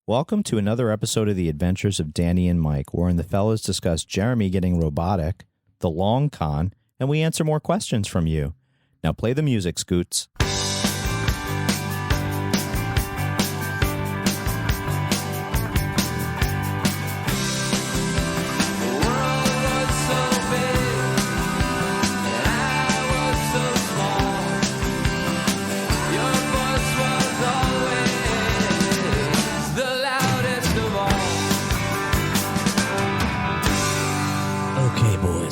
Welcome to another episode of The Adventures of Danny and Mike, wherein the fellas discuss Jeremy getting robotic, the long con, and we answer more questions from you. Now play the music, Scoots.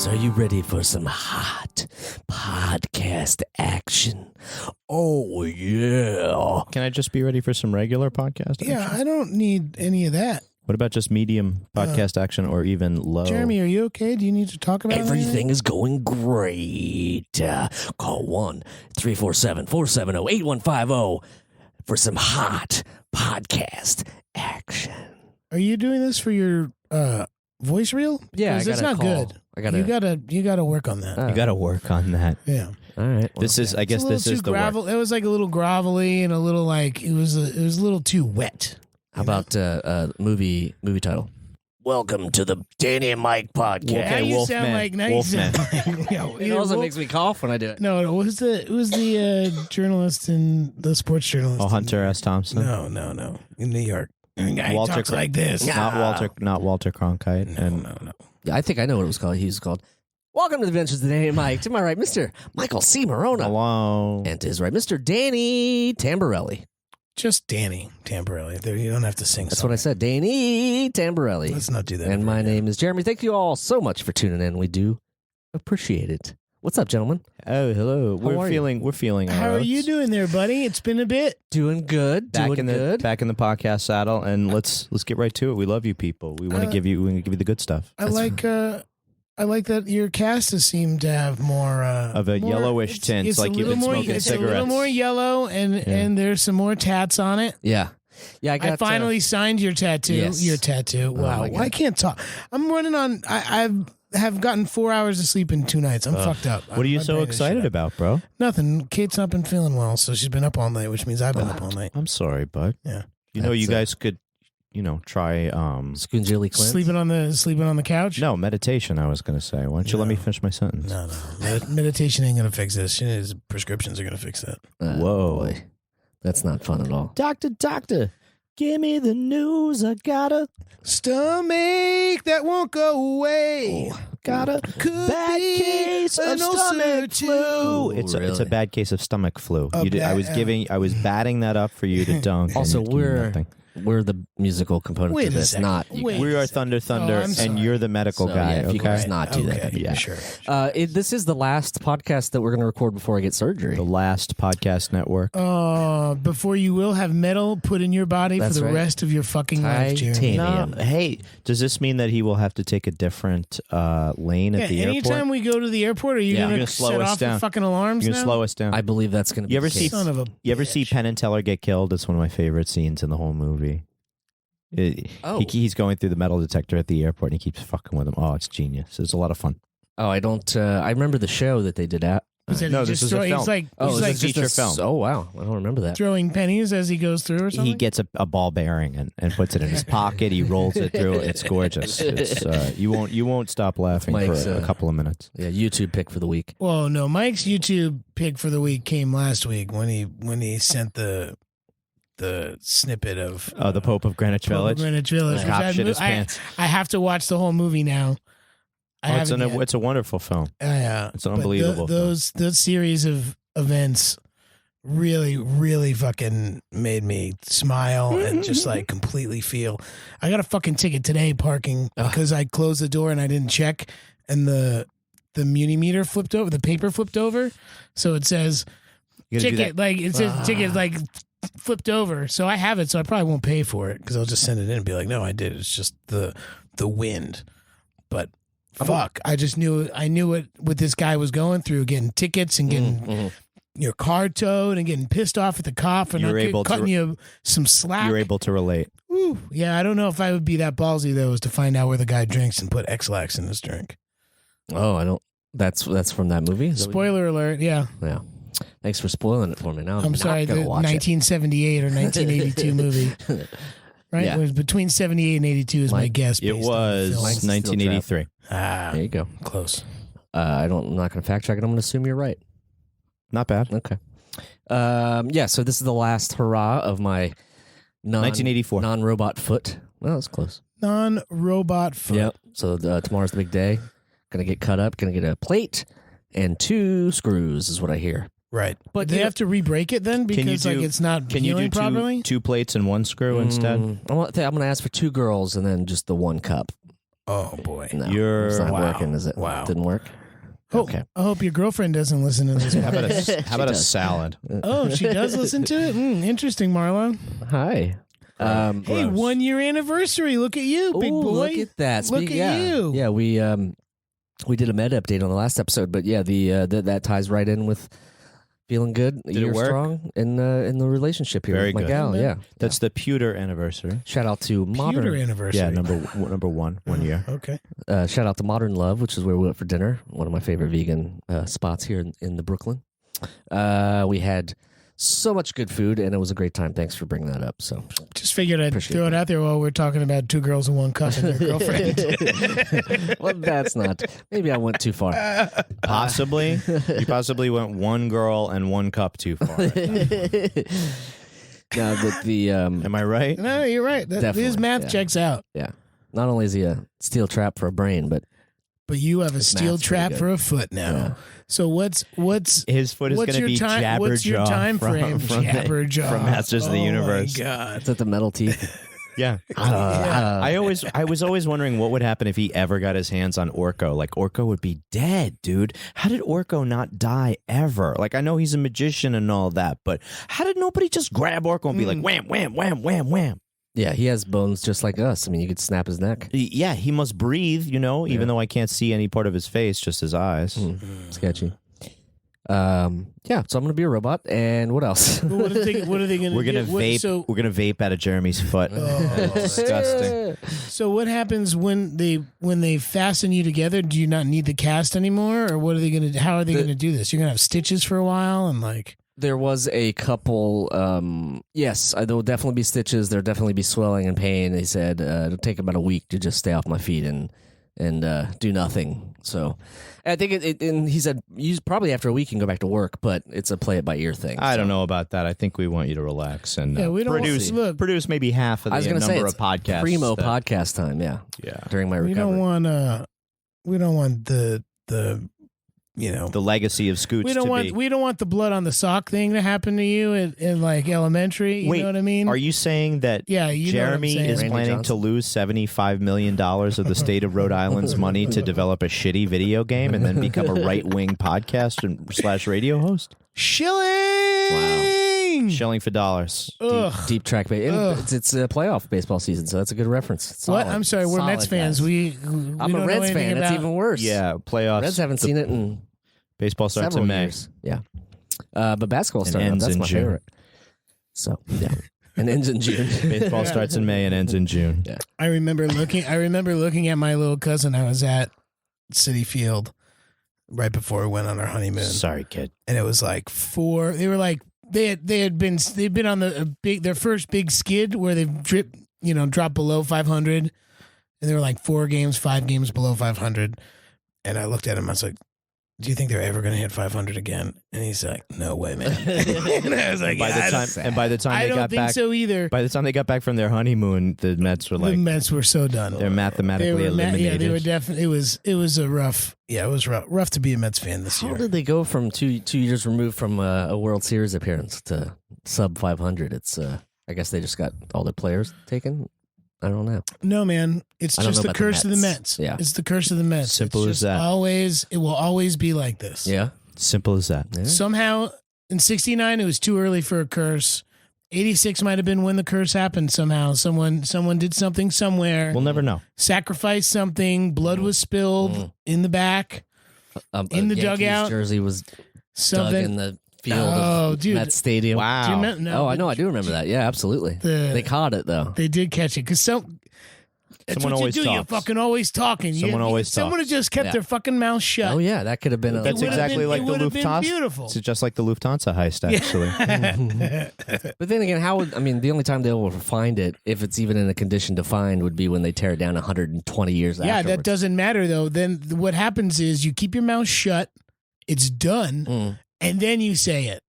Are you ready for some hot podcast action? Oh, yeah. Can I just be ready for some regular podcast action? Yeah, I don't need any of that. What about just medium podcast action or even low? Jeremy, are you okay? Do you need to talk about Everything is going great. Call 1-347-470-8150 for some hot podcast action. Are you doing this for your voice reel? Yeah, that's not good. You gotta work on that. You got to work on that. Yeah. All right. Well, I guess this is the gravel. work. It was like a little gravelly and a little like it was a little too wet. How about movie title? Welcome to the Danny and Mike podcast. Okay, now you Wolfman. sound like It also makes me cough when I do it. No, it was the journalist and the sports journalist. Oh, Hunter S. Thompson. No, in New York. He talks like this. Not Walter Cronkite. No. Yeah, I think I know what it was called. He was called Welcome to the Adventures of Danny and Mike. To my right, Mr. Michael C. Morona. Hello. And to his right, Mr. Danny Tamborelli. Just Danny Tamborelli. You don't have to sing. That's what I said. Danny Tamborelli. Let's not do that. And my name is Jeremy. Thank you all so much for tuning in. We do appreciate it. What's up, gentlemen? Oh, hello. We're feeling How our are you oats. doing there, buddy? It's been a bit. Doing good. Back Doing in the good. back in the podcast saddle, and let's get right to it. We love you, people. We want to give you the good stuff. I like that your cast has seemed to have more Of a yellowish tint, it's like a you've little been more, smoking it's a little cigarettes. more yellow, and there's some more tats on it. Yeah. Yeah, I finally signed your tattoo. Yes. Your tattoo. Wow. my God. I can't talk. I'm running on. I have gotten 4 hours of sleep in 2 nights. I'm fucked up. What are you My so brain is excited shut up. about, bro? Nothing. Kate's not been feeling well, so she's been up all night, which means I've been up all night. I'm sorry, bud. Yeah. You know, That's you guys could, try Scoongilly Clint. Sleeping on the couch. no meditation. I was going to say. Why don't you let me finish my sentence? No. Meditation ain't gonna fix this. His prescriptions are gonna fix that. Whoa. Boy. That's not fun at all. Doctor, give me the news. I got a Stomach that won't go away. bad case of an ulcer stomach flu. too. It's a Really? bad case of stomach flu. A I bad- was batting that up for you to dunk. Also, and you do nothing. we're the musical component Wait of a this, second. not you Wait. guys. We are Thunder, I'm and sorry. you're the medical So, guy. yeah, if you okay, guys not do that. Okay, Yeah. sure. This is the last podcast that we're going to record before I get surgery. the last podcast network. Before you will have metal put in your body That's for the right. rest of your fucking life, Jeremy. Titanium. No, hey, does this mean that he will have to take a different lane at the anytime airport? we go to the airport, are you Yeah. going You're to gonna slow set us off down. the fucking alarms You now? can slow us down. I believe that's going to be You ever the see- case. Son of a You ever see bitch. Penn and Teller get killed? It's one of my favorite scenes in the whole movie. He's going through the metal detector at the airport and he keeps fucking with him. Oh, it's genius. It's a lot of fun. Oh, I don't. I remember the show that they did at. He said No, he this just is a he's film. like, Oh, he's it's like just feature a film. Oh, wow. I don't remember that. throwing pennies as he goes through or something. He gets a ball bearing and puts it in his pocket. He rolls it through. It's gorgeous. It's you won't stop laughing Mike's, for a couple of minutes. Yeah, YouTube pick for the week. Well, no, Mike's YouTube pick for the week came last week when he sent the snippet of The Pope of Greenwich Pope of Village. Greenwich Village. Cop which shit his I pants. have to watch the whole movie now. It's a wonderful film. It's an unbelievable film. Those series of events really fucking made me smile and just like completely feel. I got a fucking ticket today parking because I closed the door and I didn't check, and the muni meter flipped over, the paper flipped over, so it says You gotta do ticket, that. like it says ticket like flipped over. So I have it, so I probably won't pay for it because I'll just send it in and be like, no, I did. It's just the wind, but. Fuck! I knew what this guy was going through, getting tickets and getting your car towed and getting pissed off at the cop for You not were able to cutting you some slack. You're able to relate. Ooh, yeah, I don't know if I would be that ballsy though, is to find out where the guy drinks and put X-Lax in his drink. Oh, I don't. That's from that movie. Is that what you- Spoiler alert! Yeah, Yeah. Thanks for spoiling it for me. Now I'm sorry, the Gonna watch it. 1978 or 1982 movie. right? Yeah. It was between 78 and 82 is my Mike, guess. It based on the was film. Mike's 1983. There you go. Close. I'm not going to fact check it. I'm going to assume you're right. Not bad. Okay. So this is the last hurrah of my 1984. non-robot foot. Well, that's close. Non-robot foot. Yep. So tomorrow's the big day. Gonna get cut up. Gonna get a plate and 2 screws is what I hear. Right. But But they you have to re-break it then Can you because like do- it's not Can you healing do properly? two plates and one screw instead? I'm gonna ask for 2 girls and then just the 1 cup. Oh boy. No, You're- it's not Wow. working, is it? Wow. Didn't work. I hope your girlfriend doesn't listen to this. How about podcast. a, how about a does. salad? Oh, she does listen to it? Interesting, Marlo. Hi. Hey, Gross. 1 year anniversary. Look at you, big Ooh, boy. Look at that. Look at you. Yeah, we did a med update on the last episode, but yeah, that ties right in with feeling good. Did it You're work? strong in the relationship here Very with my good. gal. Yeah. That's the pewter anniversary. Shout out to Pewter Modern. anniversary. Yeah, number 1 year. Okay. Shout out to Modern Love, which is where we went for dinner. One of my favorite vegan spots here in the Brooklyn. We had so much good food, and it was a great time. Thanks for bringing that up. So Just figured I'd Appreciate throw it out there while we're talking about 2 girls and 1 cup and their girlfriend. well, that's not. Maybe I went too far. Possibly. You possibly went 1 girl and 1 cup too far. No, but the Am I right? No, you're right. His Definitely, math yeah. checks out. yeah. Not only is he a steel trap for a brain, but But you have a steel math's trap pretty for a foot now. Yeah. So what's His foot is what's going to your be time? What's your Jabberjaw time frame? from Jabberjaw Masters of the Oh, Universe. My God. is that the metal teeth? Yeah. Yeah. I was always wondering what would happen if he ever got his hands on Orko. Like Orko would be dead, dude. How did Orko not die ever? Like I know he's a magician and all that, but how did nobody just grab Orko and be like wham, wham, wham, wham, wham? Yeah, he has bones just like us. I mean, you could snap his neck. Yeah, he must breathe, even though I can't see any part of his face, just his eyes. Sketchy. Yeah, so I'm gonna be a robot. And what else? But what are they going to We're gonna do? What- vape. So, We're gonna vape out of Jeremy's foot. It's disgusting. so what happens when they fasten you together? Do you not need the cast anymore, or what are they going to? How are they going to do this? You're going to have stitches for a while, and like. There was a couple. Yes, there will definitely be stitches. There'll definitely be swelling and pain. They said it'll take about a week to just stay off my feet and do nothing. So I think and he said probably after a week you can go back to work, but it's a play it by ear thing. I don't know about that. I think we want you to relax and Yeah, we don't produce look. produce maybe half of I was the going to say number it's of podcasts. primo that- podcast time. Yeah, Yeah. during my We recovery. don't want the The legacy of Scoots we to don't be. want the blood on the sock thing to happen to you in like elementary. You Wait, know what I mean? Are you saying that Yeah, you know what I'm Jeremy saying. is Randy planning Johnson? to lose $75 million of the state of Rhode Island's money to develop a shitty video game and then become a right-wing podcast and / radio host? Shilling. Shilling for dollars. Deep track, it's a playoff baseball season, so that's a good reference. It's What? solid. I'm sorry, we're Solid, Mets fans. guys. We I'm don't a know Reds anything fan. It's about- even worse. Yeah, playoffs. Reds haven't seen it in Baseball starts several in May. years. Yeah, but basketball And started. ends That's in my June. favorite. So yeah, and ends in June. Baseball starts in May and ends in June. Yeah. I remember looking at my little cousin. I was at City Field right before we went on our honeymoon, Sorry, kid. and it was like 4. They were like they'd been on their first big skid where they've dropped below 500, and they were like 5 games below 500. And I looked at him. I was like, "Do you think they're ever going to hit 500 again?" And he's like, "No way, man." And I was like, By the time I they don't got think back, so either. by the time they got back from their honeymoon, the Mets were The like Mets were so done. they're mathematically They were eliminated. they were definitely. It was a rough. Yeah, it was rough to be a Mets fan this How year. did they go from 2 years removed from a World Series appearance to sub 500? It's I guess they just got all their players taken. I don't know. No, man, it's I don't just know the about the curse of the Mets. Mets. Yeah. It's the curse of the Mets. Simple It's as just that. It will always be like this. Yeah. Simple as that. Yeah. Somehow in '69 it was too early for a curse. '86 might have been when the curse happened. Somehow, someone did something somewhere. We'll never know. Sacrificed something. Blood was spilled in the back. In the Yankees dugout. jersey was dug Something. in the field Oh, of dude. Met Stadium. Do you Wow. remember- no, Oh, I know. I do remember that. Yeah, absolutely. The- They caught it though. They did catch it because That's Someone what always you do. You're talks. fucking always talking. Someone always Someone talks. had just kept Yeah. their fucking mouth shut. Oh yeah, that could have been. That's It would've exactly been- like it the would've been Lufthansa. beautiful. It's just like the Lufthansa heist, actually. But then again, how would I mean? The only time they will find it, if it's even in a condition to find, would be when they tear it down 120 years. Yeah, afterwards. that doesn't matter though. Then what happens is you keep your mouth shut. It's done, Mm. and then you say it.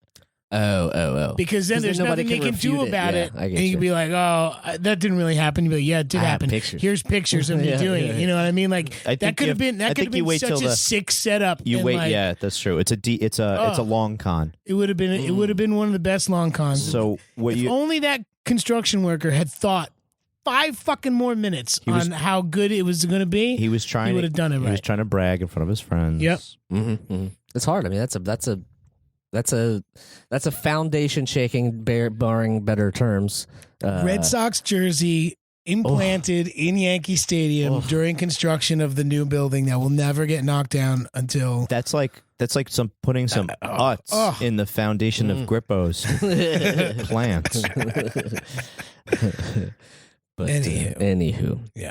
Oh. Because then 'Cause then there's nobody nothing they can can do refute it. about Yeah, it. I get And you you. can be like, oh, that didn't really happen. You be like, yeah, it did I have happen. pictures. Here's pictures of me Yeah, doing yeah, it. You know what I mean? Like I think that could you have been I that could think have you been wait such till a the- sick setup. You and, wait, like, yeah, that's true. It's a long con. It would have been it would have been one of the best long cons. So what if you only that construction worker had thought 5 fucking more minutes He was- on how good it was going to be. he was trying He to would have done it He was right. trying to brag in front of his friends. Yep. It's hard. I mean, that's a foundation shaking, barring better terms. Red Sox jersey implanted in Yankee Stadium during construction of the new building that will never get knocked down until That's like some putting some utz in the foundation of Grippo's plants. But Anywho. anywho, yeah.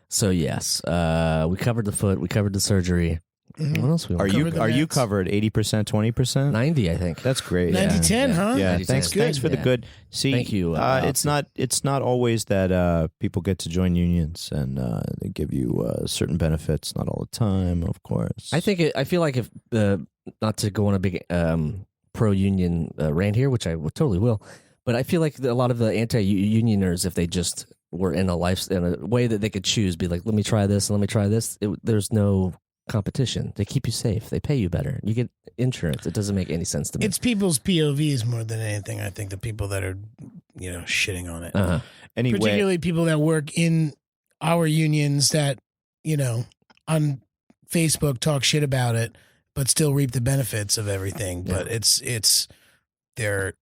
so yes, we covered the foot, we covered the surgery. Mhm. What else we Are want? you Cover the are you Mets. covered 80%, 20%? 90? I think. That's great. 90-10, yeah. huh? Yeah, 90-10. thanks. Good. Thanks for the Yeah. good. See, Thank you, it's not always that people get to join unions and they give you certain benefits. Not all the time, of course. I feel like if not to go on a big pro union rant here, which I totally will, but I feel like a lot of the anti-unioners, if they just were in a way that they could choose, be like, let me try this and let me try this. There's no competition. They keep you safe. They pay you better. You get insurance. It doesn't make any sense to me. It's people's POVs more than anything. I think the people that are, shitting on it. Uh-huh. anyway, Particularly people that work in our unions that, on Facebook talk shit about it, but still reap the benefits of everything. Yeah. But it's their,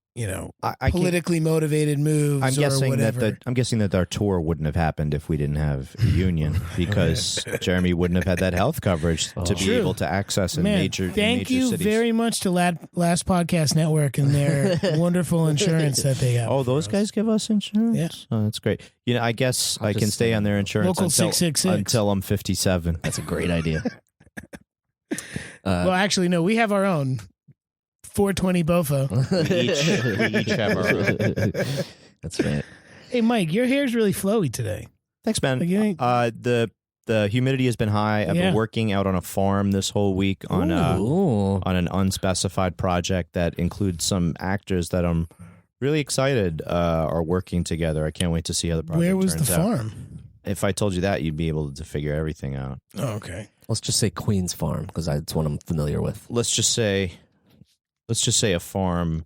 I can, politically motivated moves I'm or guessing whatever. I'm guessing that our tour wouldn't have happened if we didn't have a union because Jeremy wouldn't have had that health coverage to be True. able to access in Man, major thank major you cities. very much to Last Podcast Network and their wonderful insurance that they have. Oh, those for us. guys give us insurance? Yeah. Oh, that's great. I guess I can just stay on their insurance Local until 666. until I'm 57. That's a great idea. Well, actually, no, we have our own 420 Bofo. we each have our own. That's right. Hey, Mike, your hair's really flowy today. Thanks, man. Like, you ain't- The humidity has been high. I've Yeah. been working out on a farm this whole week on Ooh. an unspecified project that includes some actors that I'm really excited are working together. I can't wait to see how the project Where was the turns out. farm? If I told you that, you'd be able to figure everything out. Oh, okay. Let's just say Queen's Farm because it's one I'm familiar with. Let's just say a farm.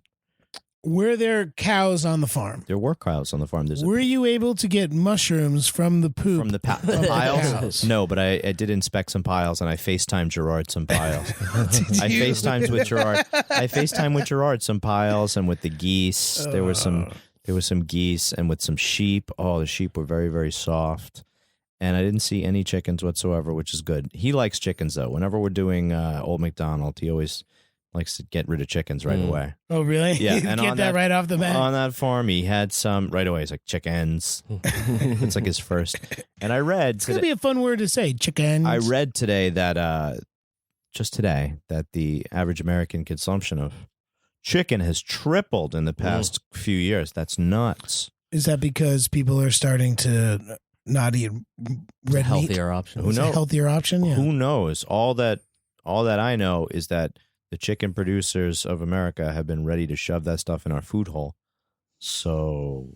Were there cows on the farm? There were cows on the farm. There's Were you able to get mushrooms from the poop? from the of piles. cows? No, but I did inspect some piles and I FaceTimed Gerard some piles. I you? FaceTimed with Gerard. I FaceTimed with Gerard some piles and with the geese. There was some geese and with some sheep. Oh, the sheep were very, very soft. And I didn't see any chickens whatsoever, which is good. He likes chickens though. Whenever we're doing Old McDonald, he always likes to get rid of chickens right away. Oh, really? Yeah, You and get on that that- right off the bat. On that farm, he had some right away. He's like chickens. It's like his first. And I read It's gonna be a fun word to say. Chicken. I read today that just today that the average American consumption of chicken has tripled in the past few years. That's nuts. Is that because people are starting to not eat red meat? Healthier option. Who It's a knows? healthier option. Yeah. Who knows? All that I know is that the chicken producers of America have been ready to shove that stuff in our food hole. So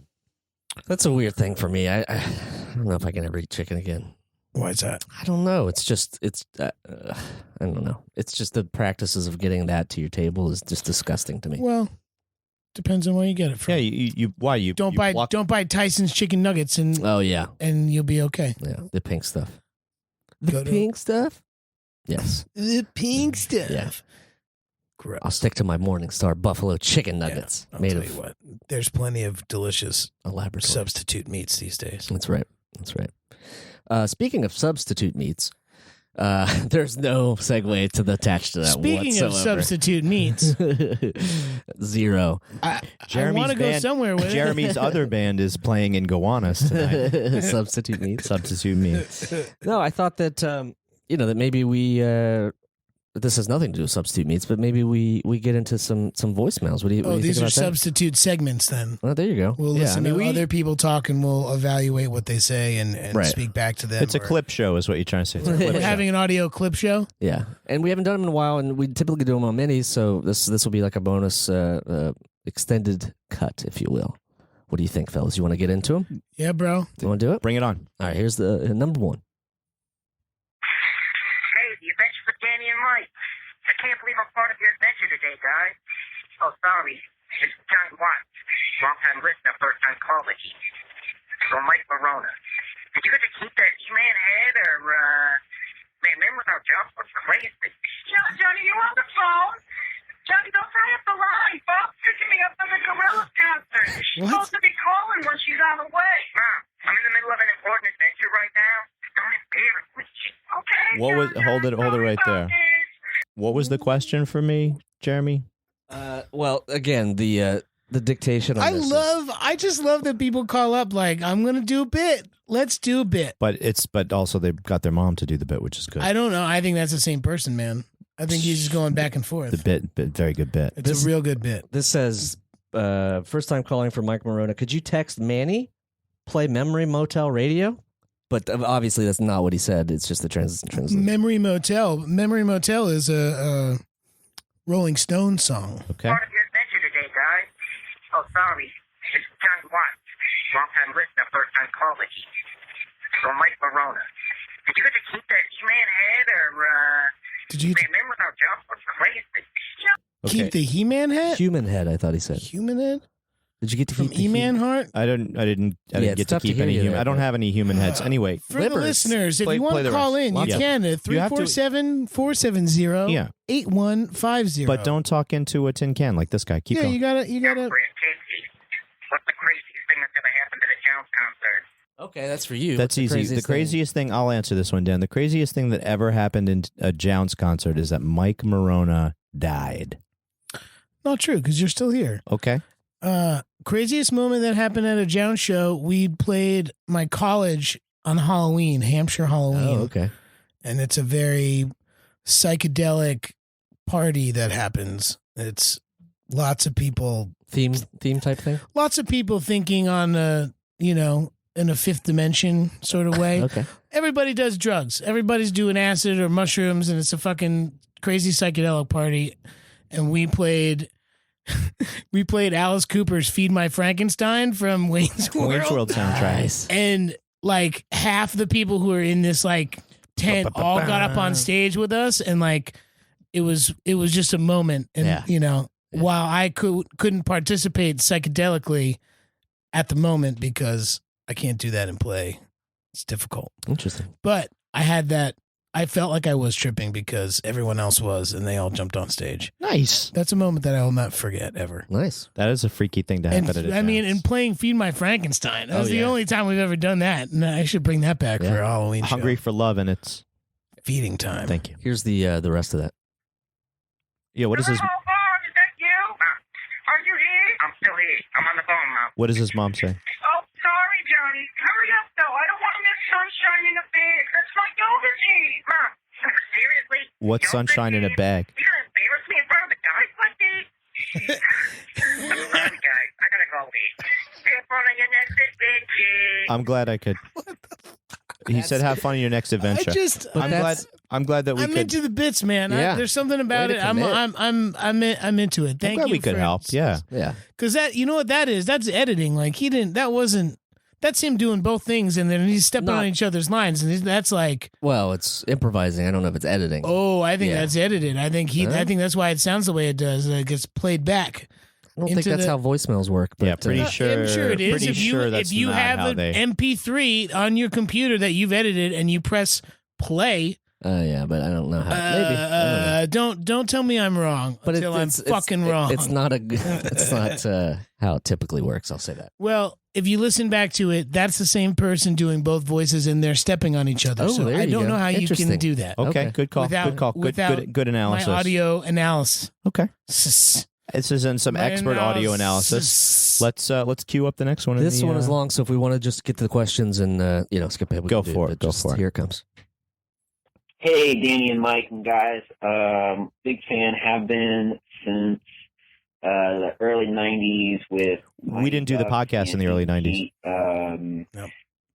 That's a weird thing for me. I don't know if I can ever eat chicken again. Why is that? I don't know. It's just I don't know. It's just the practices of getting that to your table is just disgusting to me. Well, depends on where you get it from. yeah, you why you Don't you buy pluck- don't buy Tyson's chicken nuggets and Oh yeah, you'll be okay. yeah. The pink stuff. Go The to- pink stuff. Yes, The pink stuff. Yeah. Gross. I'll stick to my Morningstar buffalo chicken nuggets I'll made tell of you what. There's plenty of delicious a laboratory. substitute meats these days. That's right. That's right. Speaking of substitute meats, There's no segue to the attached to that Speaking of whatsoever. substitute meats, Zero. I Jeremy's want to go band- somewhere with Jeremy's other band is playing in Gowanus tonight. Substitute meats. Substitute meats. No, I thought that that maybe we this has nothing to do with substitute meats, but maybe we get into some voicemails. What do you Oh, think these are about that? substitute segments then. Well, there you go. We'll Yeah, listen I mean, to other people talk and we'll evaluate what they say and Right. speak back to them. It's a or- clip show, is what you're trying to say. It's a clip We're show. having an audio clip show. Yeah, and we haven't done them in a while, and we typically do them on minis, so this will be like a bonus extended cut, if you will. What do you think, fellas? You want to get into them? Yeah, bro. You want to do it? Bring it on. All right, here's the number one. Hey, the adventure with Danny and Mike. I can't believe I'm part of your adventure today, guys. Oh, sorry. It's John Watts. Long-time listener, first-time caller. From Mike Verona. Did you get to keep that E-Man head, or, man, remember how Jones was crazy? Johnny, you on the phone? Johnny, don't hang up the line. Bob's picking me up from the Gorillaz concert. She's supposed to be calling when she's on the way. Mom, I'm in the middle of an important adventure right now. Don't embarrass me. Okay? What was? Hold it right there. What was the question for me, Jeremy? Well, again, the dictation. On I just love that people call up like, I'm going to do a bit. Let's do a bit. But also they got their mom to do the bit, which is good. I don't know. I think that's the same person, man. I think he's just going back and forth. The bit, very good bit. It's a real good bit. This says, first time calling for Mike Morona. Could you text Manny, play Memory Motel Radio? But obviously that's not what he said. It's just the translation. Memory Motel. Memory Motel is a Rolling Stones song. Okay. Part of your adventure today, guys. Oh, sorry. It's John Watts. Long-time listener, first-time caller. From Mike Verona. Did you get to keep that E-Man head, or, Did you man, remember how Jones was crazy? keep the He-Man hat? Human head, I thought he said. Human head? Did you get to From keep the E-Man Heart? I didn't Yeah, it's get to tough to keep hear any you human. there, I don't but- have any human heads. Anyway, For the Flippers. listeners, if Play- you want play to the call rest. in, you Yeah. can at You have to- 347-470-8150. but don't talk into a tin can like this guy. Keep Yeah, going. you gotta What's the craziest thing that's ever happened at a Jones concert? Okay, that's for you. That's What's easy. The craziest thing, I'll answer this one, Dan. The craziest thing that ever happened in a Jones concert is that Mike Morona died. Not true, because you're still here. Okay. Craziest moment that happened at a Jones show, we played my college on Halloween, Hampshire Halloween. Oh, okay. And it's a very psychedelic party that happens. It's lots of people Theme type thing? lots of people thinking on in a fifth dimension sort of way. Okay. Everybody does drugs. Everybody's doing acid or mushrooms, and it's a fucking crazy psychedelic party. And we played Alice Cooper's "Feed My Frankenstein" from Wayne's World. Wayne's World soundtrack. Nice. And like half the people who were in this like tent all got up on stage with us, and like it was just a moment. And Yeah. while I couldn't participate psychedelically at the moment because I can't do that and play, it's difficult. Interesting. But I had that. I felt like I was tripping because everyone else was, and they all jumped on stage. Nice. That's a moment that I will not forget ever. Nice. That is a freaky thing to happen And at a I mean, Jones. and playing "Feed My Frankenstein." That was the yeah. only time we've ever done that, and I should bring that back Yeah. for a Halloween show. Hungry for love, and it's Feeding time. thank you. Here's the rest of that. Yeah, what is his Hello, Bob, is that you? Are you here? I'm still here. I'm on the phone now. what does his mom say? Oh, sorry, Johnny. Hurry up, though. I don't want to miss sunshine in a bag. That's my yoga team. Mom, seriously? What's Yoga sunshine in a team? bag? You're going to embarrass me in front of the guys like this? I'm sorry, guys. I got to go eat. Have fun on your next adventure. I'm glad I could. He said, "Have fun in your next adventure." I'm glad that we I'm could. into the bits, man. Yeah. There's something about Way it. to I'm commit. into it. Thank I'm glad you. we could for- help. Yeah. Yeah. Because that, you know what that is? That's editing. Like he didn't. That wasn't. That's him doing both things, and then he's stepping Not- on each other's lines, and that's like, Well, it's improvising. I don't know if it's editing. oh, I think Yeah. that's edited. I think Huh? I think that's why it sounds the way it does. It gets played back. I don't think into that's the- how voicemails work. But, Yeah, pretty I'm sure it is. pretty If you sure that's if you not have how an they- MP3 on your computer that you've edited and you press play, Yeah, but I don't know how. Maybe. I don't know. Don't tell me I'm wrong. But until I'm fucking wrong. It's not a. It's not how it typically works. I'll say that. Well, if you listen back to it, that's the same person doing both voices, and they're stepping on each other. Oh, so there I you don't go. know how you can Interesting. do that. Okay, Okay. good call. Without- good call. without Good analysis. My audio analysis. Okay. This is in some My expert audio analysis. Let's cue up the next one. This one is long, so if we want to just get to the questions and skip ahead, we Go can do for it, but go just for it. Here it comes. Hey, Danny and Mike and guys. Big fan, have been since the early 90s with We didn't do the Mighty Ducks podcast in the and early 90s. Yep.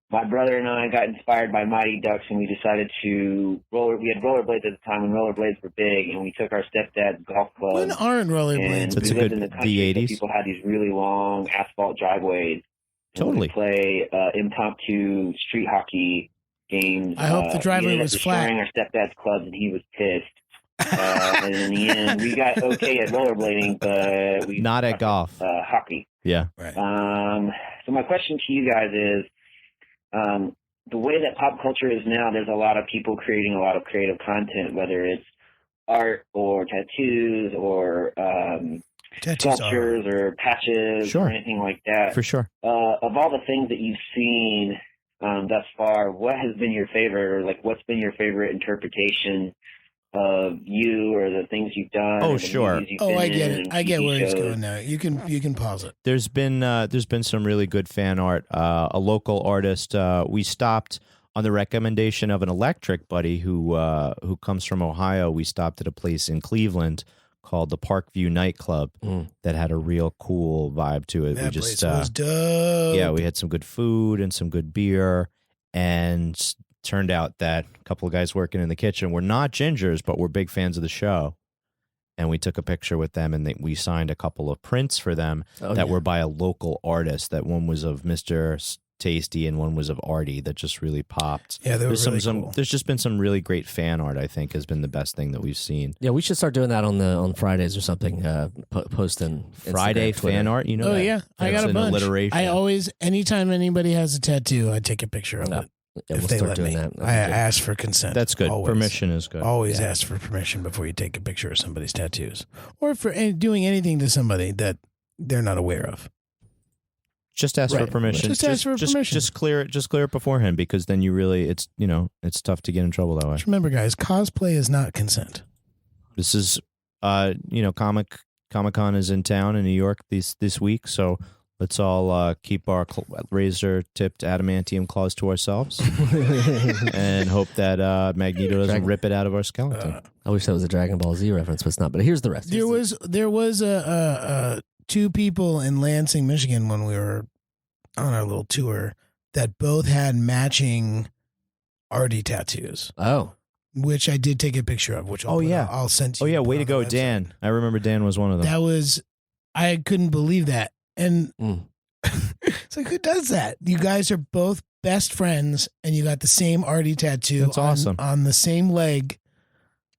My brother and I got inspired by Mighty Ducks, and we decided to we had rollerblades at the time when rollerblades were big, and we took our stepdad's golf club. When aren't rollerblades? And That's we a lived good in the country, so D80s. people had these really long asphalt driveways. And Totally. we play impromptu street hockey games. I hope the driveway we ended was up flat. destroying our stepdad's clubs, and he was pissed. And in the end, we got okay at rollerblading, but we Not at sucked golf. hockey. Yeah. So my question to you guys is, the way that pop culture is now, there's a lot of people creating a lot of creative content, whether it's art or tattoos or Tattoos sculptures or patches Sure. or anything like that. For sure. Of all the things that you've seen thus far, what has been your favorite, or like what's been your favorite interpretation of you or the things you've done? Oh, or the sure. movies you've Oh, been I get in it. and I get TV where he's shows? going now. You can pause it. There's been some really good fan art. A local artist. We stopped on the recommendation of an electric buddy who comes from Ohio. We stopped at a place in Cleveland called the Parkview Nightclub that had a real cool vibe to it. That we just place was dope. yeah, we had some good food and some good beer, and turned out that a couple of guys working in the kitchen were not gingers, but were big fans of the show. And we took a picture with them, and we signed a couple of prints for them that were by a local artist. That one was of Mr. Tasty and one was of Artie that just really popped. Yeah, they were There's really some cool. there's just been some really great fan art, I think, has been the best thing that we've seen. Yeah, we should start doing that on Fridays or something. Posting Friday Instagram, Twitter. fan art, you know Oh that? yeah, I That's got a an bunch. alliteration. I always, anytime anybody has a tattoo, I take a picture of Yeah. it. Yeah, if we'll they start let doing me. that. That'd I be good. ask for consent. That's good. Always. Permission is good. Always Yeah. ask for permission before you take a picture of somebody's tattoos, or for doing anything to somebody that they're not aware of. Just ask for Right. permission. Just ask for permission. Just clear it beforehand, because then you really it's tough to get in trouble that way. Just remember, guys, cosplay is not consent. This is Comic-Con is in town in New York this week, so let's all keep our razor-tipped adamantium claws to ourselves and hope that Magneto doesn't rip it out of our skeleton. I wish that was a Dragon Ball Z reference, but it's not. But here's the rest. There was a two people in Lansing, Michigan, when we were on our little tour that both had matching Artie tattoos, Oh, which I did take a picture of. Which I'll send to Oh you. yeah, put way to on the go, website. Dan. I remember Dan was one of them. That was, I couldn't believe that. And Mm. it's like, who does that? You guys are both best friends, and you got the same Artie tattoo. That's awesome. on the same leg,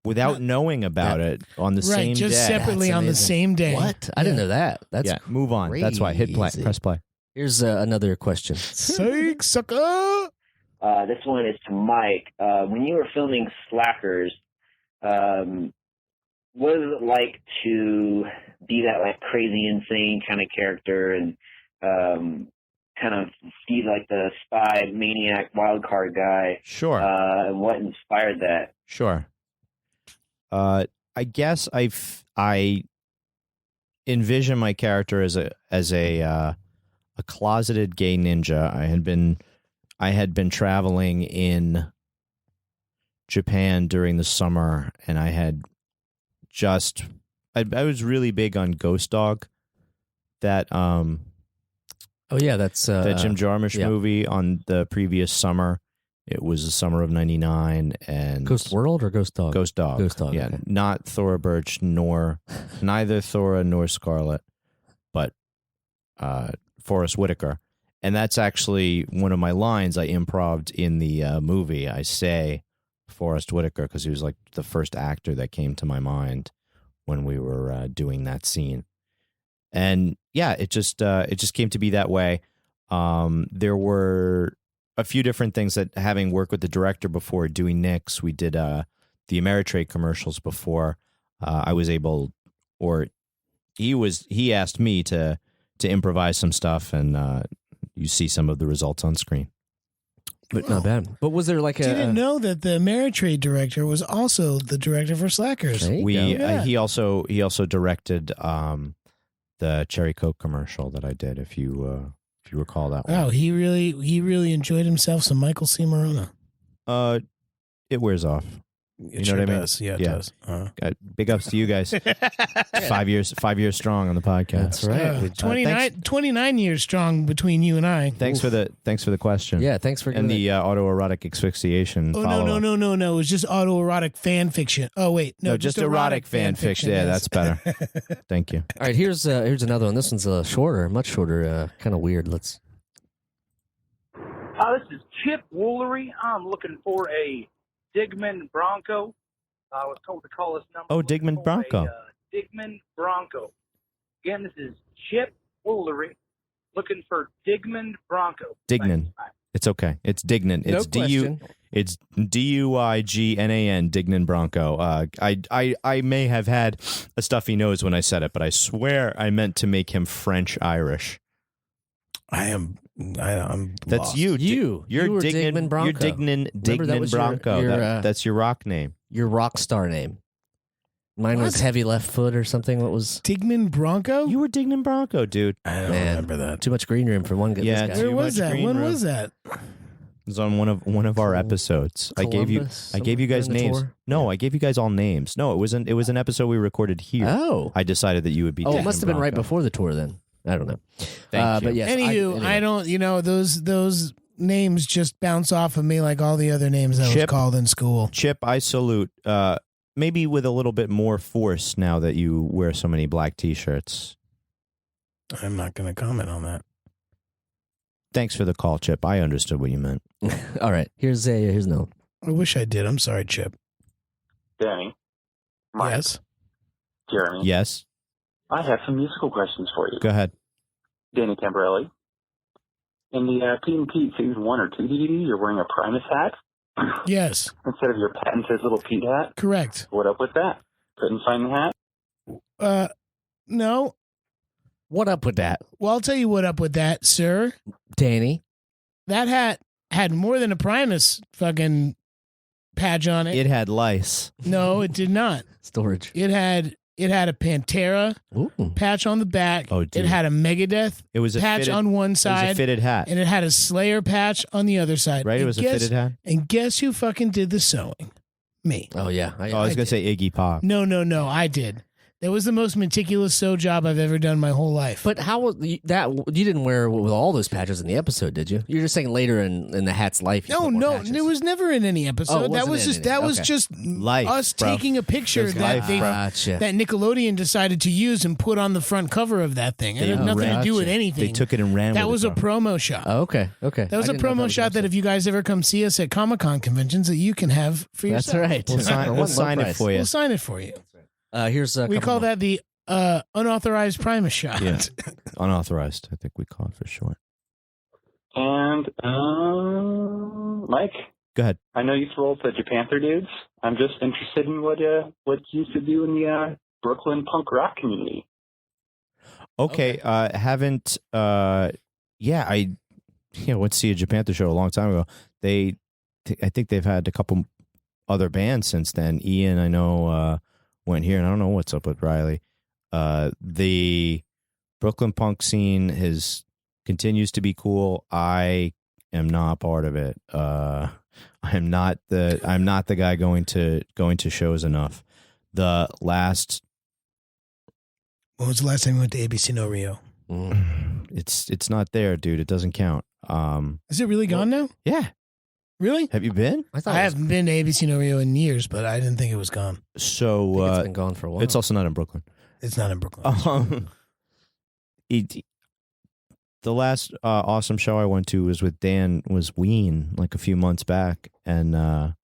Without knowing about it on the right? same Just day. separately That's on the amazing. same day. what? I didn't know that. That's yeah, move on. That's why. Hit play. crazy. Press play. Here's another question. Psych, sucker. This one is to Mike. When you were filming Slackers, what is it like to be that like crazy, insane kind of character and kind of be like the spy, maniac, wild card guy? Sure. And what inspired that? Sure. I guess I envision my character as a closeted gay ninja. I had been traveling in Japan during the summer, and I had I was really big on Ghost Dog, that Oh yeah, that's that Jim Jarmusch yeah. movie on the previous summer. It was the summer of '99, and Ghost World or Ghost Dog. Ghost Dog. Ghost Dog, Yeah, okay. not Thora Birch, neither Thora nor Scarlett, but Forrest Whitaker. And that's actually one of my lines I improv'd in the movie. I say Forrest Whitaker because he was like the first actor that came to my mind when we were doing that scene. And yeah, it just came to be that way. There were a few different things that having worked with the director before doing Nick's, we did the Ameritrade commercials before. I was able, or he asked me to improvise some stuff, and you see some of the results on screen. But not bad. But was there like a? Didn't know that the Ameritrade director was also the director for Slackers. There you We go. Yeah. he also directed the Cherry Coke commercial that I did. If you recall that one. Oh, he really enjoyed himself some Michael C. Morona. It wears off. It know what I mean? does. Yeah, it Yeah. does. Big ups to you guys. 5 years strong on the podcast. That's right. 29 years strong between you and I. Thanks for the question. Yeah, thanks for And giving the autoerotic asphyxiation. Oh, follow-up. no. It was just autoerotic fan fiction. Oh, wait. No, just erotic fan fiction. Yeah, yes. that's better. Thank you. All right, here's another one. This one's shorter, much shorter, kind of weird. Let's. This is Chip Woolery. I'm looking for a Digman Bronco. I was told to call this number. Oh, Looking Digman for Bronco. a, Digman Bronco. Again, this is Chip Woolery. Looking for Digman Bronco. Dignan. Thanks. Bye. It's okay. It's Dignan. No It's question. It's Duignan. Dignan Bronco. I may have had a stuffy nose when I said it, but I swear I meant to make him French Irish. I'm That's lost. you. You were Digman Bronco. You're Dignan Remember that was your- Bronco. your, That's your rock name. Your rock star name. Mine was What? Heavy Left Foot or something. What was Digman Bronco? You were Dignan Bronco, dude. I don't Man. remember that. too much green room for one guy? Yeah, this guy. too Where was much that? green When room. was that? It was on one of our episodes. I gave you guys somewhere in the names. tour? No, I gave you guys all names. No, it was an episode we recorded here. Oh, I decided that you would be. oh, it Dignan must have been right Bronco. before the tour then. I don't know. Thank you. But yes, Anywho, anyway. I don't. Those names just bounce off of me like all the other names I was Chip. called in school. Chip, I salute. Maybe with a little bit more force now that you wear so many black T-shirts. I'm not going to comment on that. Thanks for the call, Chip. I understood what you meant. All right, here's no. I wish I did. I'm sorry, Chip. Danny, Mike, Yes. Jeremy, Yes, I have some musical questions for you. go ahead. Danny Tamborelli, in the Pete and Pete Season 1 or 2 DVD, you're wearing a Primus hat Yes. instead of your patent says little Pete hat. Correct. What up with that? Couldn't find the hat? No. What up with that, Well, I'll tell you what up with that, sir. Danny? That hat had more than a Primus fucking patch on it. It had lice. No, it did not. Storage. It had a Pantera Ooh. patch on the back. Oh, dude. It had a Megadeth It was a patch fitted, on one It was a side, fitted hat, and it had a Slayer patch on the other side. right? It And was a guess- fitted hat. And guess who fucking did the sewing? Me. Oh yeah. Oh, I was gonna say Iggy Pop. No, I did. That was the most meticulous sew job I've ever done my whole life. But how was that? You didn't wear with all those patches in the episode, did you? You're just saying later in the hat's life. you no, put more no, patches. it was never in any episode. Oh, it that wasn't was in just any. that was Okay. just Life, us bro. taking a picture It was that life, they bro. Gotcha. that Nickelodeon decided to use and put on the front cover of that thing. It had nothing to do with Gotcha. anything. They took it and ran that with was it, a bro. promo shot. Oh, okay. That was I a didn't know promo was shot that an if you guys ever come see us at Comic-Con conventions that you can have for episode. That's yourself. right. We'll sign, For we'll one sign low it price. for you. We'll sign it for you. Here's a We couple call more. that the unauthorized Primus shot. Yeah. Unauthorized, I think we call it for short. And, Mike, Go ahead. I know you roll with the Japanther dudes. I'm just interested in what you used to do in the Brooklyn punk rock community. Okay, haven't went to see a Japanther show a long time ago. I think they've had a couple other bands since then. Ian, I know, went here, and I don't know what's up with Riley. The Brooklyn punk scene continues to be cool. I am not part of it. I'm not the guy going to shows enough. The last When was the last time you went to ABC No Rio? it's not there, dude. It doesn't count. Is it really gone now? Yeah. Really? Have you been? I thought I it was- haven't been to ABC No Rio in years, but I didn't think it was gone. I So think it's been gone for a while. it's also not in Brooklyn. It's not in Brooklyn. The last awesome show I went to was with Dan, was Ween, like a few months back, and that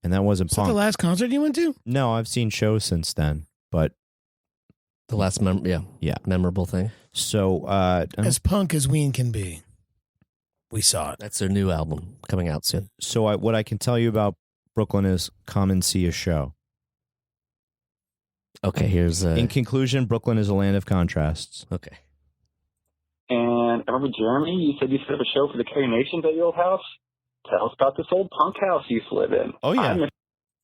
wasn't Is that punk. the last concert you went to? No, I've seen shows since then, but the last memorable thing. so As punk as Ween can be. we saw it. That's their new album coming out soon. So what I can tell you about Brooklyn is come and see a show. Okay, here's In conclusion, Brooklyn is a land of contrasts. okay. And I remember, Jeremy, you said you set up a show for the Carrie Nations at your old house. Tell us about this old punk house you used to live in. Oh, yeah. I'm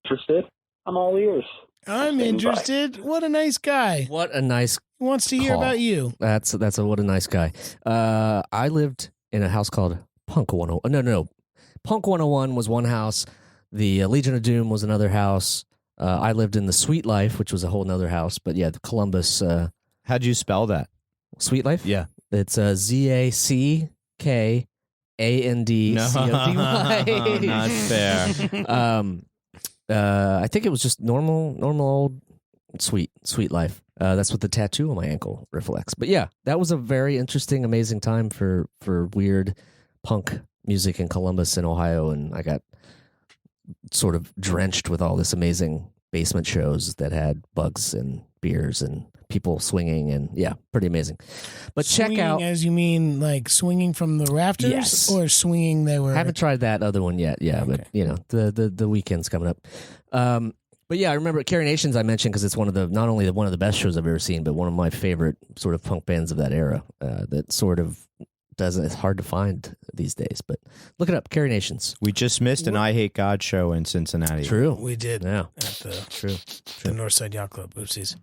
interested. I'm all ears. I'm interested. What a nice guy. What a nice. He wants to hear Call. about you. What a nice guy. I lived in a house called Punk 101. No. Punk 101 was one house. The Legion of Doom was another house. I lived in the Sweet Life, which was a whole nother house. But yeah, the Columbus How'd you spell that? Sweet Life. Yeah. It's ZACKANDCODY. Not fair. I think it was just normal old sweet life. That's what the tattoo on my ankle reflects. But yeah, that was a very interesting, amazing time for weird punk music in Columbus in Ohio, and I got sort of drenched with all this amazing basement shows that had bugs and beers and people swinging, and yeah, pretty amazing. But Swinging, check out. as you mean like swinging from the rafters, Yes. or swinging they were. I haven't tried that other one yet. Yeah, Okay. but you know the weekend's coming up. But yeah, I remember Carrie Nations. I mentioned because it's one of the not only one of the best shows I've ever seen, but one of my favorite sort of punk bands of that era. That sort of doesn't. It's hard to find these days, but look it up. Carrie Nations. We just missed an I Hate God show in Cincinnati. True. We did Yeah. at the True. Northside Yacht Club. Oopsies.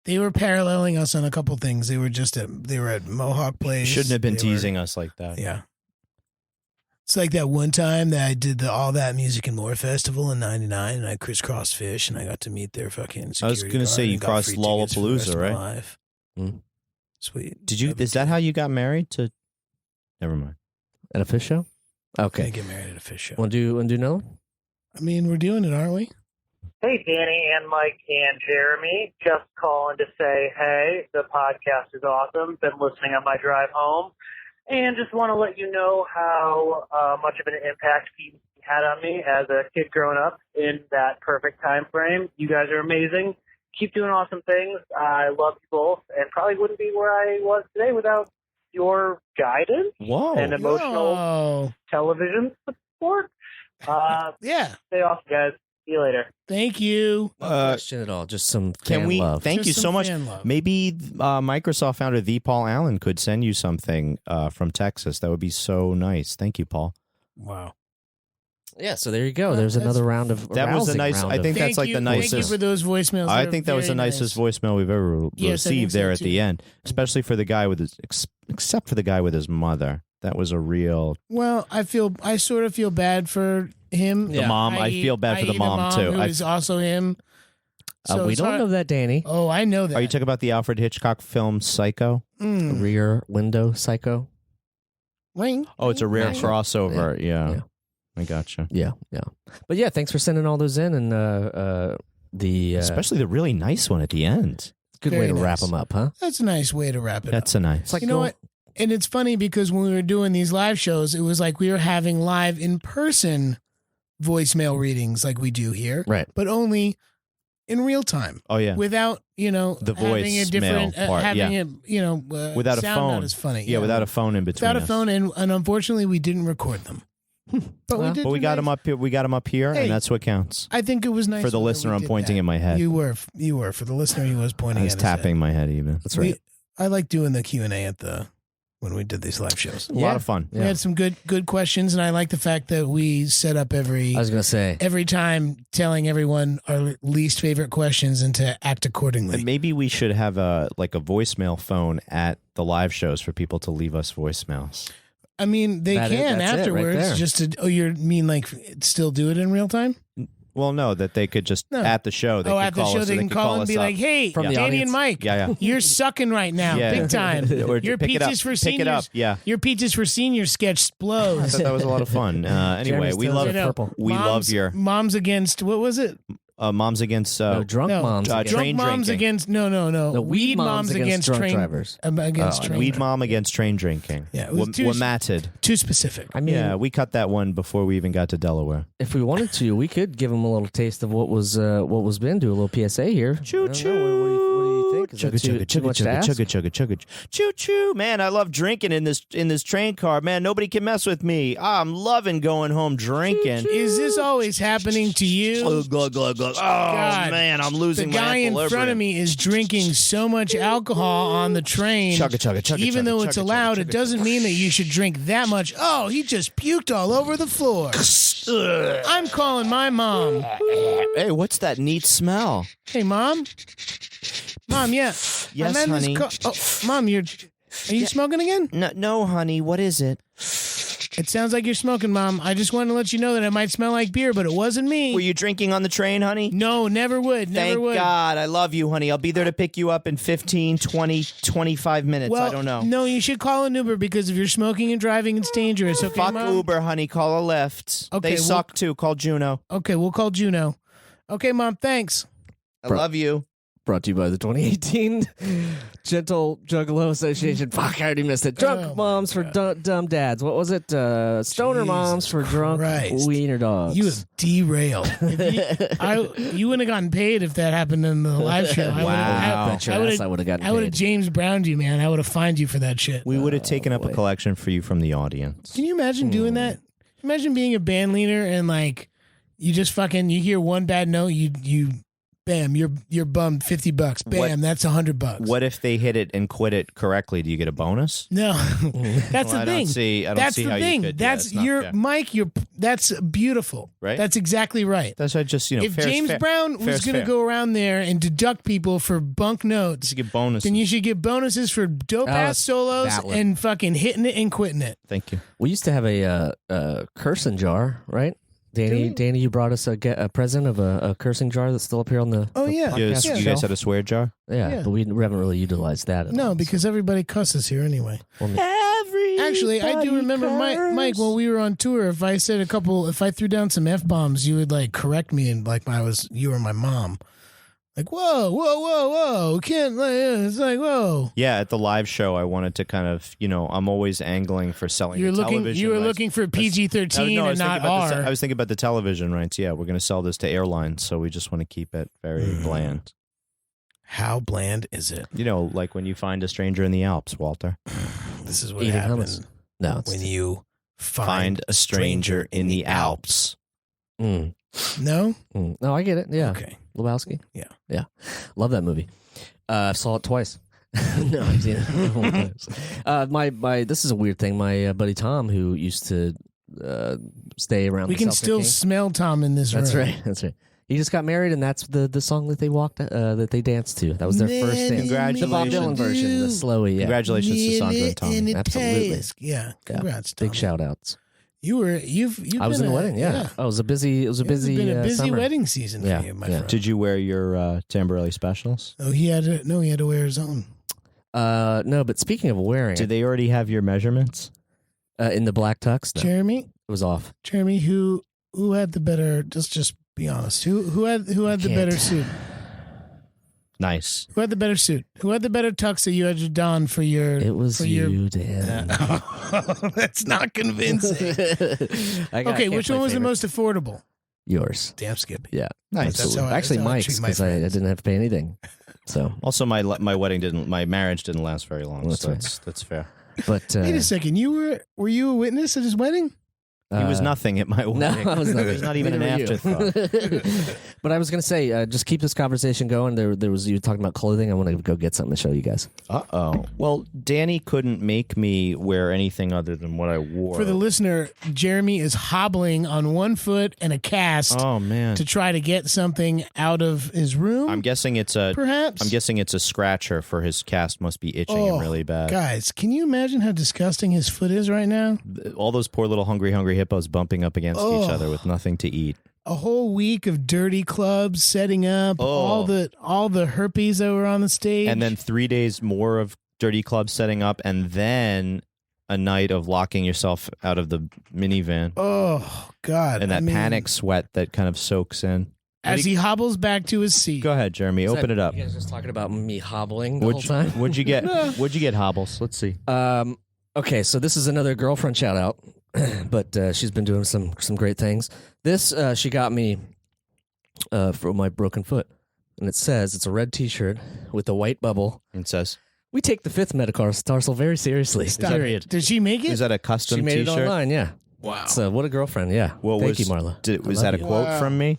They were paralleling us on a couple things. They were at Mohawk Place. Shouldn't have been They were- teasing us like that. Yeah. It's like that one time that I did the All That Music and More Festival in '99, and I crisscrossed Fish, and I got to meet their fucking security I was gonna say guard you and got crossed free tickets for the rest Lollapalooza, of my right? life. Mm. Sweet. Did you? Is that how you got married to? Never mind. At a fish show. Can't Okay. get married at a Fish show? Want to do another? I mean, we're doing it, aren't we? Hey, Danny and Mike and Jeremy. Just calling to say, hey, the podcast is awesome. Been listening on my drive home. And just want to let you know how much of an impact he had on me as a kid growing up in that perfect time frame. You guys are amazing. Keep doing awesome things. I love you both and probably wouldn't be where I was today without your guidance Whoa. and emotional Oh, television support. yeah. Stay awesome, guys. See you later. Thank you. No question at all. Just some Can fan we? love. Thank Just you some so much. fan love. Maybe Microsoft founder the Paul Allen could send you something from Texas. That would be so nice. Thank you, Paul. Wow. Yeah. So there you go. Well, There's that's- another round of. That was a rousing nice. round I of- think that's like the Thank you nicest. for those voicemails. I They're think that was the very nicest nice. voicemail we've ever Yes, I think received so, there at too. the end, especially for the guy with his, except for the guy with his mother. That was a real. Well, I sort of feel bad for him. The mom. I feel bad for the mom too. Who I- is also him. So we it's don't hard- know that, Danny. Oh, I know that. Are you talking about the Alfred Hitchcock film Psycho? Mm. Rear Window Psycho. Ring. Oh, it's a rare Yeah. crossover. Yeah. Yeah. I gotcha. Yeah. But yeah, thanks for sending all those in, and the Especially the really nice one at the end. good Very way to wrap nice. them up, huh? That's a nice way to wrap it That's up. a nice. It's like You know going- what? And it's funny because when we were doing these live shows, it was like we were having live in person voicemail readings like we do here, Right. but only in real time Oh yeah. without, The having a voicemail different, part, having yeah. it, Without a sound phone. not as funny. Yeah, without a phone in between. without a us. phone, and unfortunately, we didn't record them. But Well, we did. But we do got nice- him up here. We got him up here, Hey. and that's what counts. I think it was nice For the that we listener, I'm did pointing that. at my head. You were for the listener. He was pointing. I was at his head. tapping my head even. That's right. I like doing the Q&A when we did these live shows. A lot of fun. We had some good questions, and I like the fact that we set up I was gonna say. every time telling everyone our least favorite questions and to act accordingly. And maybe we should have a voicemail phone at the live shows for people to leave us voicemails. I mean, they That is- can that's it right afterwards there. just to. Oh, you mean like still do it in real time? Well, no, that they could just No. at the show. They could At the call show us, they can could call and us be up. like, "Hey, From the Danny audience. and Mike, Yeah, yeah. you're sucking right now, Yeah. big time. Or Your pick it up. Peaches for Pick Seniors. it up. Yeah. Your Peaches for Seniors sketch I blows. thought that was a lot of fun. Anyway, Jeremy's we toes love are purple. we love your Moms Against what was it? moms against No, drunk no, moms. uh, against- train Drunk moms drinking. against no. No, weed moms against drunk train drivers. against Oh, train. weed mom against train drinking. Yeah, it was too- Matted. Too specific. I mean, Yeah, we cut that one before we even got to Delaware. if we wanted to, we could give them a little taste of what was been. Do a little PSA here. Choo I don't know. What do you think? think? Is that too much to ask? chugga. Choo choo. Man, I love drinking in this train car. Man, nobody can mess with me. I'm loving going home drinking. Is this always happening to you? Glug, glug, glug. Oh, God. man, I'm losing The my guy in equilibrium. front of me is drinking so much alcohol on the train. Chugga. Even though it's allowed, it doesn't mean that you should drink that much. Oh, he just puked all over the floor. I'm calling my mom. Hey, what's that neat smell? Hey, Mom? Mom, yeah. Yes, I'm in honey. This Mom, are you smoking again? No, honey. What is it? It sounds like you're smoking, Mom. I just wanted to let you know that it might smell like beer, but it wasn't me. Were you drinking on the train, honey? No, never would. Never Thank would. God. I love you, honey. I'll be there to pick you up in 15, 20, 25 minutes. Well, I don't know. No, you should call an Uber because if you're smoking and driving, it's dangerous. Okay, Fuck Mom? Uber, honey. Call a Lyft. Okay, They well- suck too. Call Juno. Okay, we'll call Juno. Okay, Mom, thanks. I love you. Brought to you by the 2018 Gentle Juggalo Association. Fuck, I already missed it. Drunk Oh, moms for dumb dads. What was it? Stoner Jesus moms for drunk Christ. wiener dogs. You have derailed. You wouldn't have gotten paid if that happened in the live show. Wow. Bet your ass I would have gotten I would have paid. James Browned you, man. I would have fined you for that shit. We would have taken up a boy. collection for you from the audience. Can you imagine doing that? Imagine being a band leader and like you just fucking you hear one bad note, you bam, you're bummed $50. Bam, What- that's $100. What if they hit it and quit it correctly? Do you get a bonus? No, that's Well, the thing. I don't That's see the how thing. you could. Yeah, That's it's not your fair. Mike. That's beautiful. Right? That's exactly right. That's why just If fair's James fair. Brown was Fair's going to fair. go around there and deduct people for bunk notes, You get bonuses. then you should get bonuses for dope ass solos valid. and fucking hitting it and quitting it. Thank you. We used to have a cursing jar, right? Danny, you brought us a present of a cursing jar that's still up here on the. Oh, the yeah. podcast You Yeah. guys shelf. had a swear jar? Yeah, Yeah. but we haven't really utilized that. At No, all, because everybody cusses here anyway. so- Actually, I do remember Mike when we were on tour. If I threw down some f bombs, you would like correct me and like you were my mom. Like whoa, can't. It's like whoa. Yeah, at the live show, I wanted to kind of, I'm always angling for selling You were the television You were rights. looking for PG-13 I and was not thinking about R. I was thinking about the television rights. Yeah, we're going to sell this to airlines, so we just want to keep it very bland. How bland is it? Like when you find a stranger in the Alps, Walter. This is what Eating happens hummus. No, it's when you Find a stranger in the Alps. Mm, No. No, I get it. Yeah, Okay. Lebowski. Yeah. Love that movie. Saw it twice. No, I've seen it. My this is a weird thing. My buddy Tom, who used to stay around. We the can Celtic still King. smell Tom in this That's room. right. That's right. He just got married, and that's the song that they that they danced to. That was their first dance. Congratulations. The Bob Dylan version, the slowy. Yeah. Congratulations to Sandra and Tom. Absolutely. Yeah. Congrats, Tom. Big shout outs. You've I was been in the wedding. Yeah. Oh, it was a busy. It was a busy. It's been a busy summer. wedding season Yeah, for you, my yeah. friend. Did you wear your Tamborelli specials? Oh, he had to wear his own. No, but speaking of wearing, Did they already have your measurements? in the black tux, no, Jeremy, it was off. who had the better? Just be honest. Who had the can't. better suit? Nice. Who had the better suit? Who had the better tux that you had to don for your? It was for you, your. Dan. That's not convincing. Okay, which one was the most affordable? Yours? Damn, Skippy. Yeah, That's absolutely. how I Actually, treat Mike's my because I friends. didn't have to pay anything. So, Also, my marriage didn't last very long. Well, that's so right. that's fair. but Wait a second. Were you a witness at his wedding? He was nothing at my wedding. No, I was He nothing. was not even an Neither were you. afterthought. But I was going to say, just keep this conversation going. There was you talking about clothing. I want to go get something to show you guys. Uh-oh. Well, Danny couldn't make me wear anything other than what I wore. For the listener, Jeremy is hobbling on one foot and a cast Oh, man. to try to get something out of his room. I'm guessing it's a perhaps. scratcher for his cast must be itching Oh, him really bad. Guys, can you imagine how disgusting his foot is right now? All those poor little hungry hippos bumping up against each other with nothing to eat. A whole week of dirty clubs setting up, all the herpes that were on the stage. And then 3 days more of dirty clubs setting up, and then a night of locking yourself out of the minivan oh God. and that I mean, panic sweat that kind of soaks in. as he hobbles back to his seat. Go ahead, Jeremy. Open it up. You guys just talking about me hobbling the whole time. What'd you get? What'd you get, Hobbles? Let's see. Okay, so this is another girlfriend shout out, but she's been doing some great things. This she got me for my broken foot. and it says it's a red T-shirt with a white bubble. It says, We take the fifth metatarsal very seriously. Stop Period. it. Did she make it? is that a custom She made it T-shirt? online. Yeah. Wow. So what a girlfriend. Yeah. What Thank was, you, Marla. Was I that a love you. quote Wow. from me?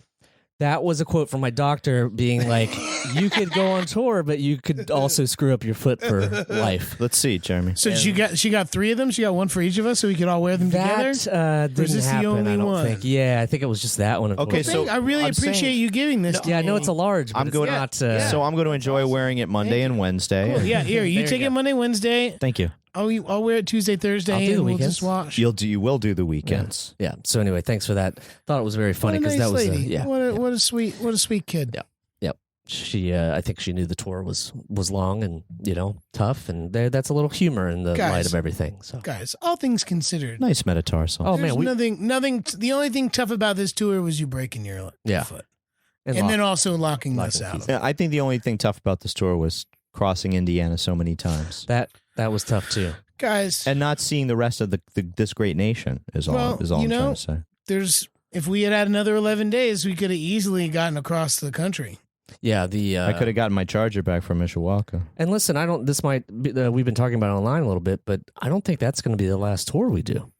That was a quote from my doctor being like, you could go on tour, but you could also screw up your foot for life. Let's see, Jeremy. So she got 3 of them. She got one for each of us, so we could all wear them together. That didn't this the happen, only I don't one? think. Yeah, I think it was just that one. Okay, so I really I'm appreciate saying- you giving this. to yeah, I know me. it's a large, but I'm it's going not. So I'm going to enjoy wearing it Monday and Wednesday. Cool. Yeah, here you There take you it go. Monday, Wednesday. Thank you. I'll wear it Tuesday, Thursday, I'll do the and we'll weekends. just watch. You will do the weekends. Yeah. So anyway, thanks for that. Thought it was very funny What a because nice that was lady. yeah. What a sweet kid. Yeah. She, I think she knew the tour was long and tough, and that's a little humor in the Guys. light of everything. So Guys, all things considered, Nice metatarsal. oh there's man, nothing. The only thing tough about this tour was you breaking your Yeah. foot, and and then also locking us Locking out. Yeah, I think the only thing tough about this tour was crossing Indiana so many times that was tough too. Guys, and not seeing the rest of this great nation is all. Well, is all you I'm know, trying to say. there's if we had had another 11 days, we could have easily gotten across the country. Yeah, the I could have gotten my charger back from Mishawaka. and listen, I don't. This might be, we've been talking about it online a little bit, but I don't think that's going to be the last tour we do.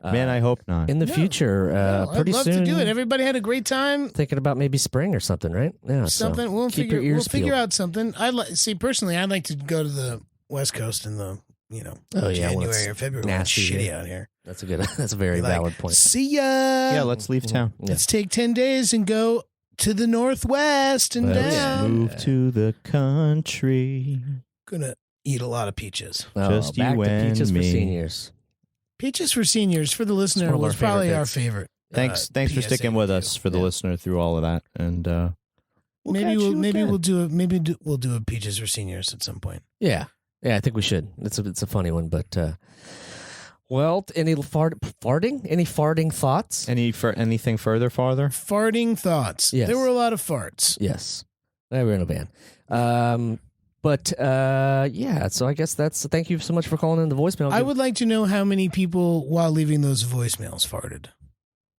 Man, I hope not. in the No. future, Well, pretty I'd love soon. to do it. Everybody had a great time. Thinking about maybe spring or something, right? Yeah, so Something we'll keep figure. your We'll ears figure peeled. out something. See personally, I'd like to go to the West Coast in the Oh, yeah, when January it's or February. When it's nasty shitty here. out here. That's a good. That's a very Be like, valid point. See ya. Yeah, let's leave town. Yeah. Let's take 10 days and go to the Northwest and Let's down. Move to the country. Gonna eat a lot of peaches. Oh, Just back you to and peaches for me. seniors. Peaches for seniors for the listener one of was our favorite probably our bits. favorite. Thanks for PSA sticking with review. us for the Yeah. listener through all of that. And We'll do a Peaches for seniors at some point. Yeah, I think we should. It's a funny one, but well, any farting? Any farting thoughts? anything farther? Farting thoughts. Yes. There were a lot of farts. Yes, we're in a band. But yeah. So I guess thank you so much for calling in the voicemail. I would like to know how many people, while leaving those voicemails, farted.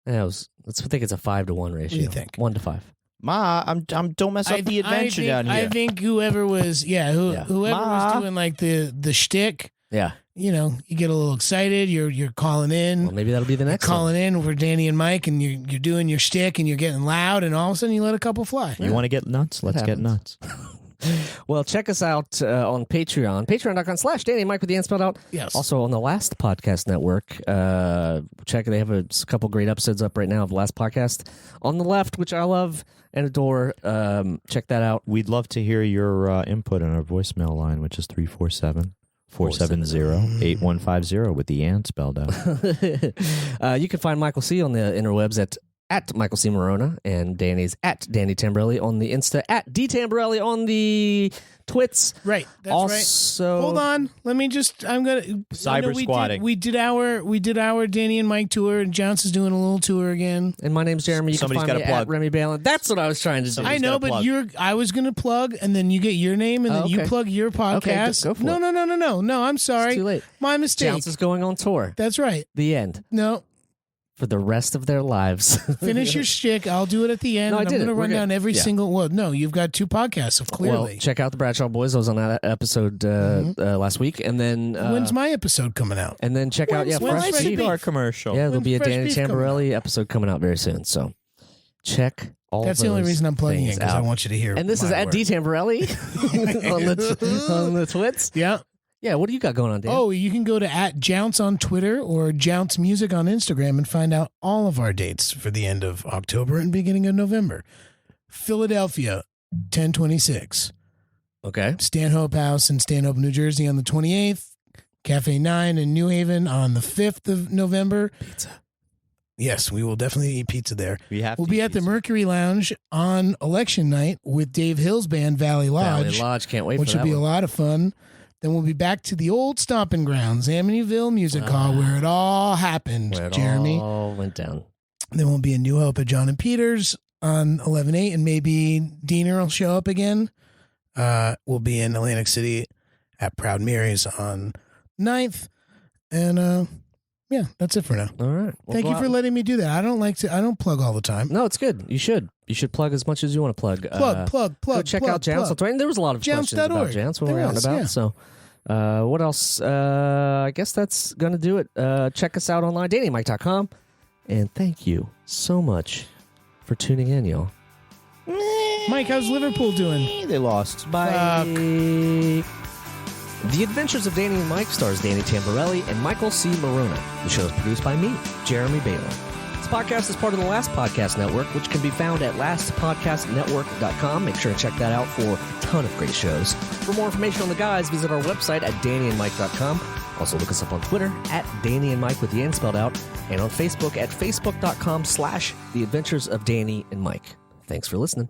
I think it's a 5-to-1 ratio. What do you think? 1 to 5. Ma, don't mess up the adventure down here. I think whoever was, whoever Ma. was doing like the shtick, Yeah. you get a little excited. You're calling in. Well, maybe that'll be the next calling in for Danny and Mike, and you're doing your shtick, and you're getting loud, and all of a sudden you let a couple fly. You want to get nuts? Let's get happens. nuts. Well, check us out on Patreon. Patreon.com/Danny and Mike with the N spelled out. Yes. Also on the Last Podcast Network. They have a couple great episodes up right now of the Last Podcast on the left, which I love and adore. Check that out. We'd love to hear your input on our voicemail line, which is 347-470-8150 with the and spelled out. You can find Michael C on the interwebs at Michael C. Morona, and Danny's at Danny Tamborelli on the Insta, at D Tamborelli on the Twits. Right. That's Also, right. Hold on. Let me just. I'm gonna. Cyber squatting. We did our Danny and Mike tour, and Johnson's doing a little tour again. And my name's Jeremy. You Somebody's can find gotta me plug. at Remy Balin. That's what I was trying to do. Somebody's I know, gotta but plug. I was gonna plug, and then you get your name, and then you okay. plug your podcast. go for no, it. No, I'm sorry. It's too late. My mistake. Johnson's going on tour. That's right. The end. No, For the rest of their lives. finish your shtick. I'll do it at the end. No, I and did I'm going it. to We're run good. down every Yeah. single. Well, no, you've got 2 podcasts, so Well, clearly. check out the Bradshaw Boys. I was on that episode last week, and then When's my episode coming out? and then check out when's Fresh Fresh Beef. Beef? Our commercial. Yeah, there'll When's be a Fresh Danny Beef coming Tamborelli episode coming out very soon. So check all. That's the only those reason I'm plugging things it, because I out. want you to hear. And this is my at work. D Tamborelli on the Twits. Yeah. Yeah, what do you got going on, Dan? Oh, you can go to @Jounce on Twitter or Jounce Music on Instagram and find out all of our dates for the end of October and beginning of November. Philadelphia, 10/26. okay. Stanhope House in Stanhope, New Jersey on the 28th. Cafe 9 in New Haven on the 5th of November. Pizza. Yes, we will definitely eat pizza there. We'll We'll be at the Mercury Lounge on election night with Dave Hill's band Valley Lodge, Valley Lodge. Can't wait which for will that be a one. lot of fun. Then we'll be back to the old stomping grounds, Amityville Music Hall, where it all happened, Where it Jeremy. all went down. Then we'll be in New Hope at John and Peters on 11/8, and maybe Diener will show up again. We'll be in Atlantic City at Proud Mary's on 9th. And Yeah, that's it for now. All right. Well, Thank you for letting me do that. I don't plug all the time. No, it's good. You should plug as much as you want to plug. Plug. Go check out Jounce. There was a lot of questions about Jounce when we were out and about. Yeah. So, what else? I guess that's going to do it. Check us out online, DannyandMike.com. And thank you so much for tuning in, y'all. Mike, how's Liverpool doing? They lost. Bye. The Adventures of Danny and Mike stars Danny Tamborelli and Michael C. Morona. The show is produced by me, Jeremy Baylor. This podcast is part of the Last Podcast Network, which can be found at lastpodcastnetwork.com. Make sure to check that out for a ton of great shows. For more information on the guys, visit our website at dannyandmike.com. Also look us up on Twitter at Danny and Mike with the N spelled out, and on Facebook at facebook.com/The Adventures of Danny and Mike. Thanks for listening.